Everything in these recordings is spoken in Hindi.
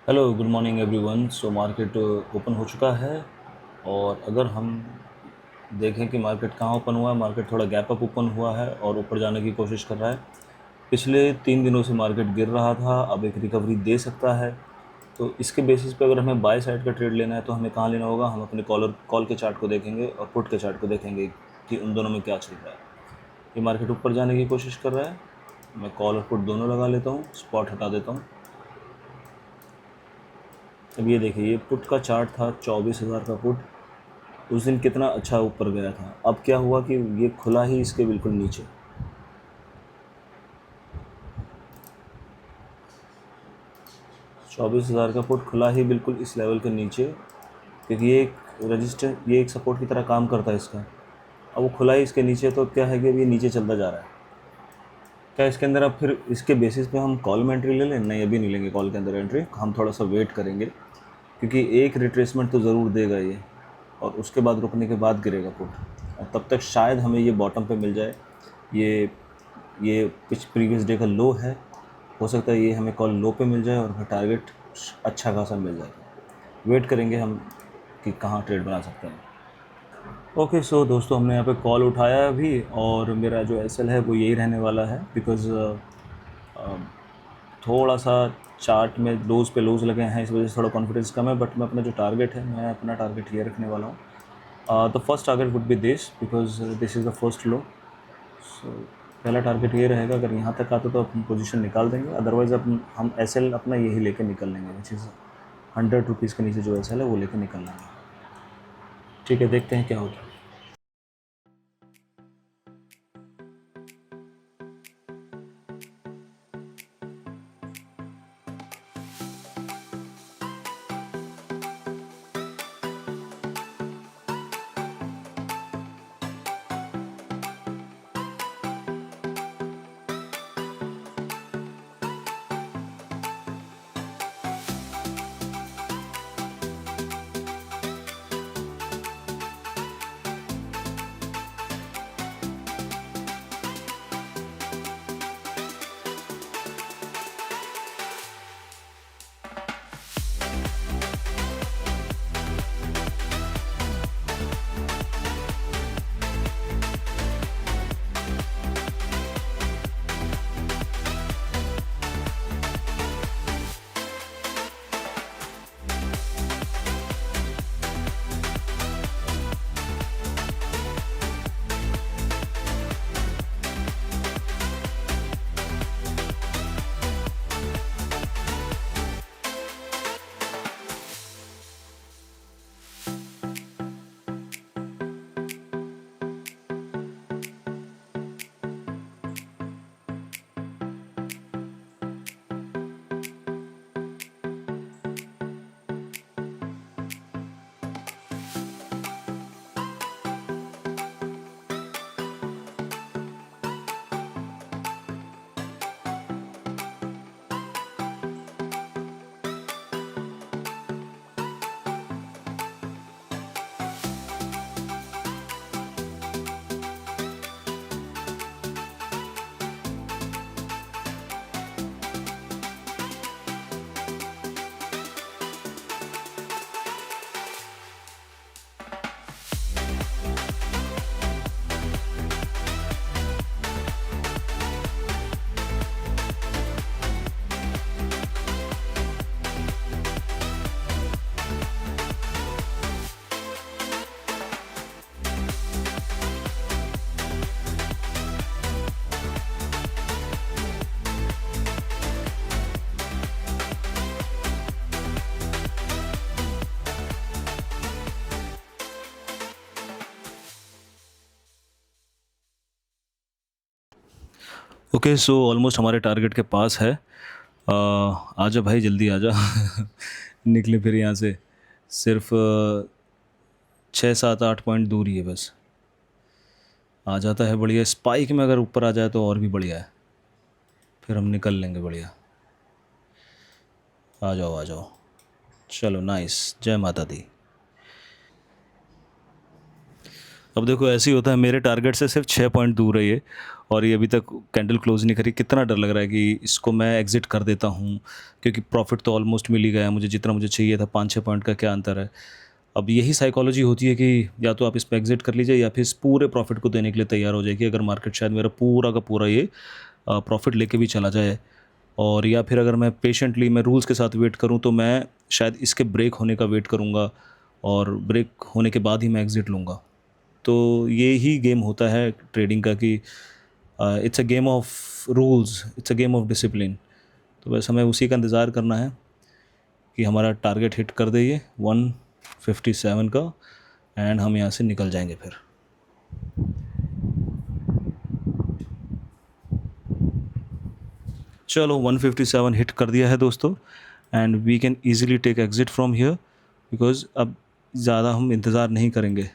Hello good morning everyone. So market open हो चुका है और अगर हम देखें कि मार्केट कहाँ ओपन हुआ है, मार्केट थोड़ा गैप अप ओपन हुआ है और ऊपर जाने की कोशिश कर रहा है। पिछले 3 दिनों से मार्केट गिर रहा था, अब एक रिकवरी दे सकता है। तो इसके बेसिस पे अगर हमें बाय साइड का ट्रेड लेना है तो हमें कहाँ लेना होगा, हम अपने कॉल के चार्ट को देखेंगे और पुट के चार्ट को देखेंगे कि उन दोनों में क्या चल रहा है। ये मार्केट ऊपर जाने की कोशिश कर रहा है, मैं कॉल और पुट दोनों लगा लेता हूँ, स्पॉट हटा देता हूँ। अब ये देखिए, ये पुट का चार्ट था 24,000 का पुट। उस दिन कितना अच्छा ऊपर गया था। अब क्या हुआ कि ये खुला ही इसके बिल्कुल नीचे। 24,000 का पुट खुला ही बिल्कुल इस लेवल के नीचे, क्योंकि ये एक रजिस्टर, ये एक सपोर्ट की तरह काम करता है इसका। अब वो खुला ही इसके नीचे, तो क्या है कि अब ये नीचे चलता जा रहा है। क्या इसके अंदर अब फिर इसके बेसिस पे हम कॉल में एंट्री ले लें? नहीं, अभी नहीं लेंगे कॉल के अंदर एंट्री, हम थोड़ा सा वेट करेंगे, क्योंकि एक रिट्रेसमेंट तो ज़रूर देगा ये, और उसके बाद रुकने के बाद गिरेगा पुट। और तब तक शायद हमें ये बॉटम पे मिल जाए। ये प्रीवियस डे का लो है, हो सकता है ये हमें कॉल लो पे मिल जाए और फिर टारगेट अच्छा खासा मिल जाएगा। वेट करेंगे हम कि कहाँ ट्रेड बना सकते हैं। ओके, सो दोस्तों, हमने यहाँ पे कॉल उठाया अभी, और मेरा जो एसएल है वो यही रहने वाला है, बिकॉज़ थोड़ा सा चार्ट में लोज पे लोज लगे हैं, इस वजह से थोड़ा कॉन्फिडेंस कम है। बट मैं अपना जो टारगेट है, मैं अपना टारगेट ये रखने वाला हूँ। The first target would be this, because this is the first लो। सो पहला टारगेट ये रहेगा, अगर यहाँ तक आता तो अपन पोजीशन निकाल देंगे, अदरवाइज़ अब हम एसएल अपना यही लेके निकल लेंगे, विच इज़ 100 रुपीज़ के नीचे जो एसएल है वो लेके निकल लेंगे। ठीक है, देखते हैं क्या होता है। ओके, सो ऑलमोस्ट हमारे टारगेट के पास है। आजा भाई, जल्दी आजा। निकले फिर यहाँ से। सिर्फ 6 7 8 पॉइंट दूर ही है बस। आ जाता है बढ़िया, स्पाइक में अगर ऊपर आ जाए तो और भी बढ़िया है, फिर हम निकल लेंगे बढ़िया। आ जाओ आ जाओ, चलो नाइस, जय माता दी। अब देखो ऐसे ही होता है, मेरे टारगेट से सिर्फ 6 पॉइंट दूर है ये, और ये अभी तक कैंडल क्लोज नहीं करी। कितना डर लग रहा है कि इसको मैं एग्जिट कर देता हूँ, क्योंकि प्रॉफिट तो ऑलमोस्ट मिल ही गया मुझे, जितना मुझे चाहिए था। 5-6 पॉइंट का क्या अंतर है। अब यही साइकोलॉजी होती है कि या तो आप इस पर एग्जिट कर लीजिए या फिर इस पूरे प्रॉफिट को देने के लिए तैयार हो जाएगी, अगर मार्केट शायद मेरा पूरा का पूरा ये प्रॉफिट लेके भी चला जाए। और या फिर अगर मैं पेशेंटली मैं रूल्स के साथ वेट करूं तो मैं शायद इसके ब्रेक होने का वेट करूंगा, और ब्रेक होने के बाद ही मैं एग्ज़िट लूँगा। तो ये ही गेम होता है ट्रेडिंग का कि it's a game of rules, it's a game of discipline. तो बस हमें उसी का इंतज़ार करना है कि हमारा टारगेट हिट कर दे ये 157 का, एंड हम यहाँ से निकल जाएंगे फिर। चलो 157 हिट कर दिया है दोस्तों, and we can easily take exit from here, because अब ज़्यादा हम इंतज़ार नहीं करेंगे।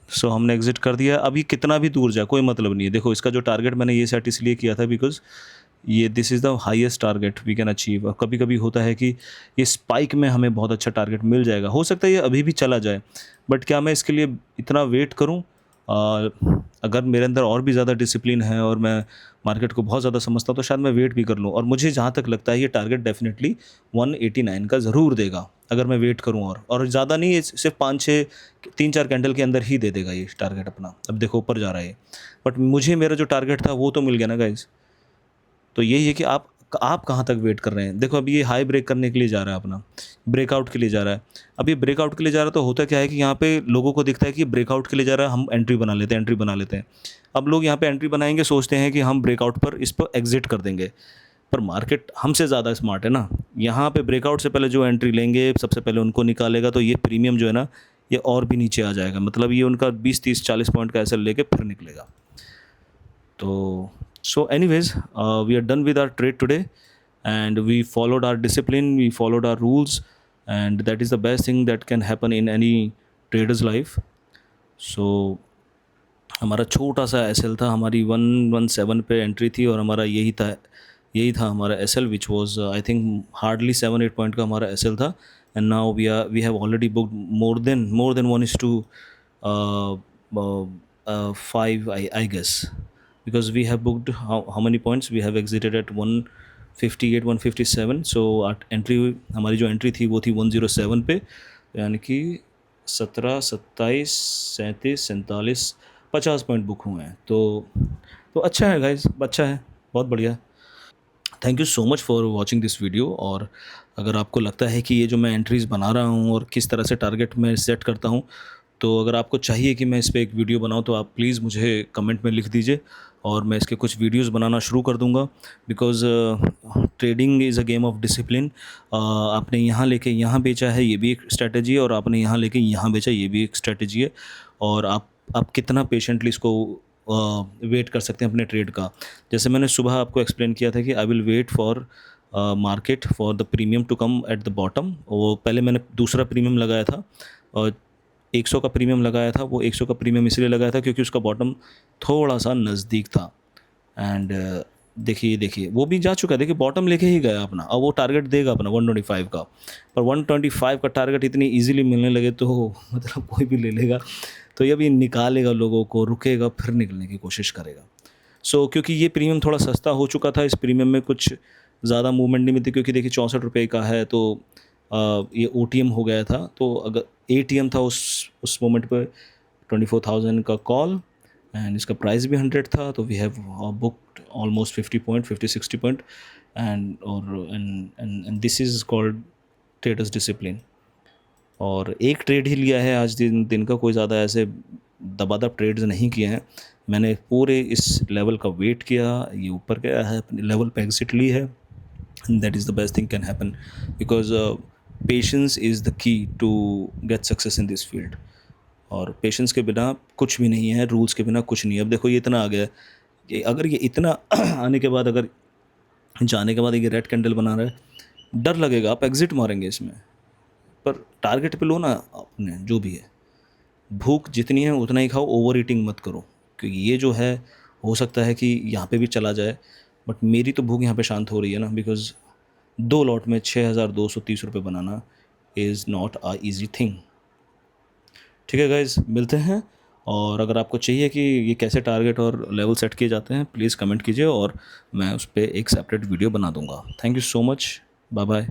सो हमने एग्जिट कर दिया। अभी कितना भी दूर जाए कोई मतलब नहीं है। देखो इसका जो टारगेट मैंने ये सेट इसलिए किया था बिकॉज ये this is the highest target we can achieve. कभी कभी होता है कि ये स्पाइक में हमें बहुत अच्छा टारगेट मिल जाएगा, हो सकता है ये अभी भी चला जाए, बट क्या मैं इसके लिए इतना वेट करूं? अगर मेरे अंदर और भी ज़्यादा डिसिप्लिन है और मैं मार्केट को बहुत ज़्यादा समझता हूँ तो शायद मैं वेट भी कर लूँ। और मुझे जहाँ तक लगता है ये टारगेट डेफिनेटली 189 का ज़रूर देगा अगर मैं वेट करूँ, और ज़्यादा नहीं, सिर्फ 5-6 3-4 कैंडल के अंदर ही दे देगा ये टारगेट अपना। अब देखो ऊपर जा रहा है, बट मुझे मेरा जो टारगेट था वो तो मिल गया ना गाइज। तो यही है कि आप कहाँ तक वेट कर रहे हैं। देखो अभी ये हाई ब्रेक करने के लिए जा रहा है, अपना ब्रेकआउट के लिए जा रहा है। अब ये ब्रेकआउट के लिए जा रहा है तो होता क्या है कि यहाँ पे लोगों को दिखता है कि ब्रेकआउट के लिए जा रहा है, हम एंट्री बना लेते हैं, एंट्री बना लेते हैं। अब लोग यहाँ पे एंट्री बनाएंगे, सोचते हैं कि हम ब्रेकआउट पर इस पर एग्जिट कर देंगे, पर मार्केट हमसे ज़्यादा स्मार्ट है ना। यहाँ पे ब्रेकआउट से पहले जो एंट्री लेंगे सबसे पहले उनको निकालेगा, तो ये प्रीमियम जो है ना ये और भी नीचे आ जाएगा। मतलब ये उनका 20-30-40 पॉइंट का ऐसे लेके फिर निकलेगा। तो so anyways, we are done with our trade today, and we followed our discipline, we followed our rules, and that is the best thing that can happen in any trader's life. So हमारा छोटा सा एस एल था, हमारी 117 पे एंट्री थी, और हमारा यही था हमारा S L, which was I think hardly 7-8 point का हमारा एस एल था। And now we have already booked more than 1:5 I guess, because we have booked how many points we have exited at 158 157। so entry हमारी जो एंट्री थी वो थी 107 पे, यानी कि 17 27 37 47 50 पॉइंट बुक हुए हैं। तो अच्छा है गाइज, अच्छा है, बहुत बढ़िया। Thank you so much for watching this video. और अगर आपको लगता है कि ये जो मैं एंट्रीज़ बना रहा हूँ और किस तरह से टारगेट मैं सेट करता हूँ, तो अगर आपको चाहिए कि मैं इस पे एक वीडियो बनाऊँ तो आप प्लीज़ मुझे कमेंट में लिख दीजिए, और मैं इसके कुछ वीडियोस बनाना शुरू कर दूँगा। Because trading is a game of discipline. आपने यहाँ लेके यहाँ बेचा है, ये भी एक स्ट्रैटेजी है, और आपने यहाँ लेके यहाँ बेचा, ये भी एक स्ट्रैटेजी है। और आप कितना पेशेंटली इसको वेट कर सकते हैं अपने ट्रेड का। जैसे मैंने सुबह आपको एक्सप्लेन किया था कि I will wait for market for the premium to come at the bottom. वो पहले मैंने दूसरा प्रीमियम लगाया था, और 100 का प्रीमियम लगाया था। वो 100 का प्रीमियम इसलिए लगाया था क्योंकि उसका बॉटम थोड़ा सा नज़दीक था। एंड देखिए वो भी जा चुका है, देखिए बॉटम लेके ही गया अपना। अब वो टारगेट देगा अपना 125 का, पर 125 का टारगेट इतनी इजीली मिलने लगे तो मतलब कोई भी ले लेगा। तो ये भी निकालेगा लोगों को, रुकेगा, फिर निकलने की कोशिश करेगा। सो क्योंकि ये प्रीमियम थोड़ा सस्ता हो चुका था, इस प्रीमियम में कुछ ज़्यादा मूवमेंट नहीं मिलती, क्योंकि देखिए 64 रुपये का है, तो ये OTM हो गया था। तो अगर ATM था उस मोमेंट पे 24,000 का कॉल, एंड इसका प्राइस भी 100 था। तो we have booked almost 50 point 50-60 point, and this is called traders discipline. और एक ट्रेड ही लिया है आज दिन का, कोई ज़्यादा ऐसे दबादब ट्रेड्स नहीं किए हैं। मैंने पूरे इस लेवल का वेट किया, ये ऊपर गया है, अपने लेवल पे एग्जिट ली है, and that is the best thing can happen, because patience is the key to get success in this field. और पेशेंस के बिना कुछ भी नहीं है, रूल्स के बिना कुछ नहीं है। अब देखो ये इतना आ गया है, अगर ये इतना आने के बाद, अगर जाने के बाद ये रेड कैंडल बना रहा है, डर लगेगा, आप एग्जिट मारेंगे इसमें। पर टारगेट पे लो ना अपने, जो भी है, भूख जितनी है उतना ही खाओ, ओवर ईटिंग मत करो। क्योंकि ये जो है, हो सकता है कि यहाँ पे भी चला जाए, बट मेरी तो भूख यहाँ पे शांत हो रही है ना, बिकॉज 2 लॉट में 6,230 रुपये बनाना is not uh easy thing. ठीक है गाइज, मिलते हैं। और अगर आपको चाहिए कि ये कैसे टारगेट और लेवल सेट किए जाते हैं, प्लीज़ कमेंट कीजिए और मैं उस पर एक सेपरेट वीडियो बना दूंगा। Thank you so much, bye bye.